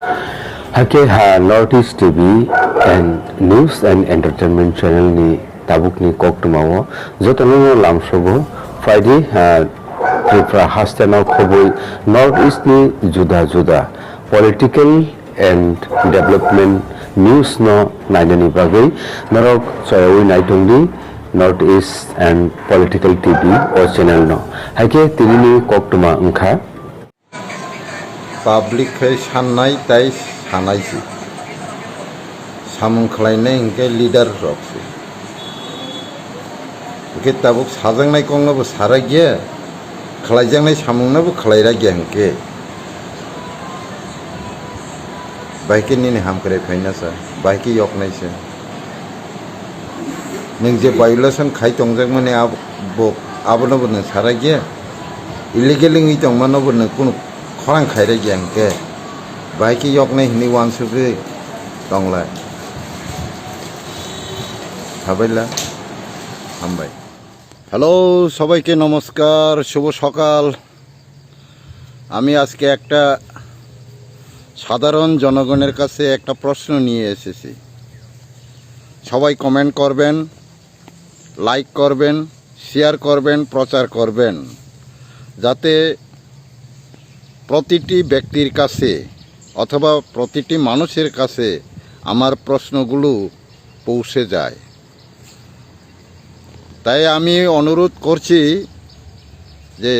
Hake North East TV and News and Entertainment Channel ni tabuk ni kok tumawo jotono lamsobo Friday Tripura hastana khoboi North East ni juda juda political and development news no naidani bagai narok choyoi naitongni North East and Political TV o channel no hake tinini kok tuma ungkha public साननाय ताई सानायसै सामुं खालायनाय इंके leader रखसै इंके Tabuk साजांनाय कंनाबो सारा गैया खालायजांनाय सामुंनाबो खालायरा गैया इंके बाइके निने हामकरे फाइनासा बाइके यकनायसै नों जे violation खाय तंजाक माने आबोनबो नों सारा गैया इलिगेल नों इतंमानबो नों कुनु खरां खायरा गैया इंके बाइके यकनाय हिनि वानसुबो दंलाय थाबायला हामबाय হ্যালো সবাইকে নমস্কার শুভ সকাল আমি আজকে একটা সাধারণ জনগণের কাছে একটা প্রশ্ন নিয়ে এসেছি সবাই কমেন্ট করবেন লাইক করবেন শেয়ার করবেন প্রচার করবেন যাতে প্রতিটি ব্যক্তির কাছে অথবা প্রতিটি মানুষের কাছে আমার প্রশ্নগুলো পৌঁছে যায় তাই আমি অনুরোধ করছি যে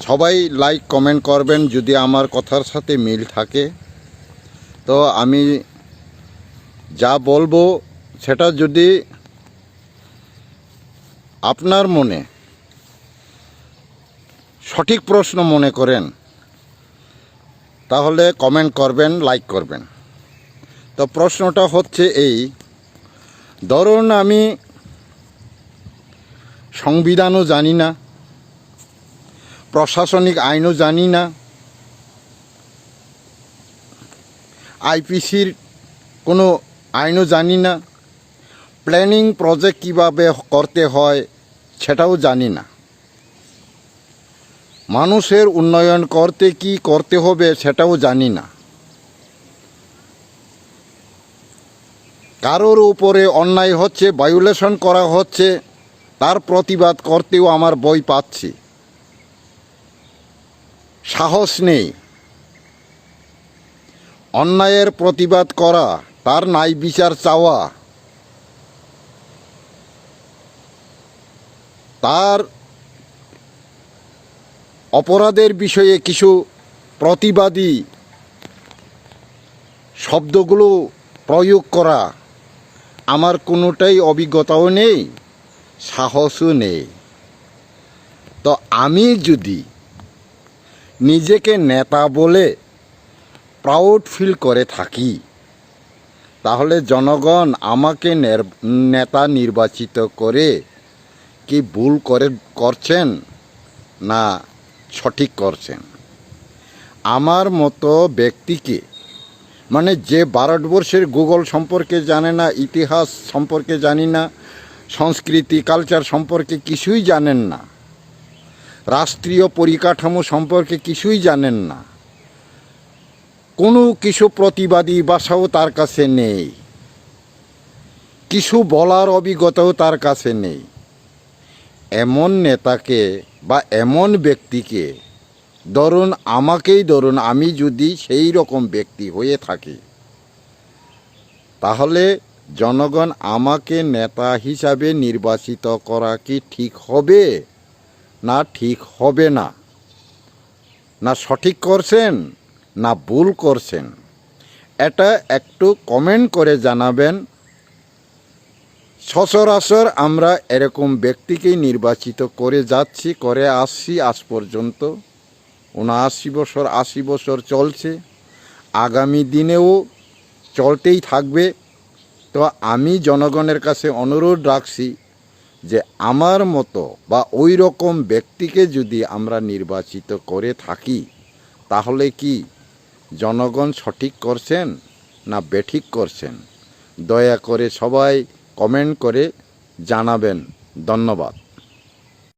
সবাই লাইক কমেন্ট করবেন যদি আমার কথার সাথে মিল থাকে তো আমি যা বলবো সেটা যদি আপনার মনে সঠিক প্রশ্ন মনে করেন তাহলে কমেন্ট করবেন লাইক করবেন তো প্রশ্নটা হচ্ছে এই ধরুন আমি সংবিধানও জানি না প্রশাসনিক আইনও জানি না আইপিসির কোনো আইনও জানি না প্ল্যানিং প্রজেক্ট কিভাবে করতে হয় সেটাও জানি না মানুষের উন্নয়ন করতে কি করতে হবে সেটাও জানি না কারোর উপরে অন্যায় হচ্ছে ভায়োলেশন করা হচ্ছে তার প্রতিবাদ করতেও আমার ভয় পাচ্ছি সাহস নেই অন্যায়ের প্রতিবাদ করা তার ন্যায় বিচার চাওয়া তার অপরাধের বিষয়ে কিছু প্রতিবাদী শব্দগুলো প্রয়োগ করা আমার কোনোটাই অভিজ্ঞতাও নেই সাহসও নেই তো আমি যদি নিজেকে নেতা বলে প্রাউড ফিল করে থাকি তাহলে জনগণ আমাকে নেতা নির্বাচিত করে কি ভুল করছেন না সঠিক করছেন আমার মতো ব্যক্তিকে মানে যে ভারতবর্ষের ভূগোল সম্পর্কে জানে না ইতিহাস সম্পর্কে জানি না সংস্কৃতি কালচার সম্পর্কে কিছুই জানেন না রাষ্ট্রীয় পরিকাঠামো সম্পর্কে কিছুই জানেন না কোনো কিছু প্রতিবাদী ভাষাও তার কাছে নেই কিছু বলার অভিজ্ঞতাও তার কাছে নেই এমন নেতাকে বা এমন ব্যক্তিকে ধরুন আমাকেই ধরুন আমি যদি সেই রকম ব্যক্তি হয়ে থাকি তাহলে জনগণ আমাকে নেতা হিসাবে নির্বাচিত করা কি ঠিক হবে না ঠিক হবে না না সঠিক করছেন না ভুল করছেন এটা একটু কমেন্ট করে জানাবেন সচরাচর আমরা এরকম ব্যক্তিকেই নির্বাচিত করে যাচ্ছি করে আসছি আজ পর্যন্ত ৭৯ বছর ৮০ বছর চলছে আগামী দিনেও চলতেই থাকবে তো আমি জনগণের কাছে অনুরোধ রাখছি যে আমার মতো বা ওই রকম ব্যক্তিকে যদি আমরা নির্বাচিত করে থাকি তাহলে কি জনগণ সঠিক করছেন না বেঠিক করছেন দয়া করে সবাই কমেন্ট করে জানাবেন ধন্যবাদ।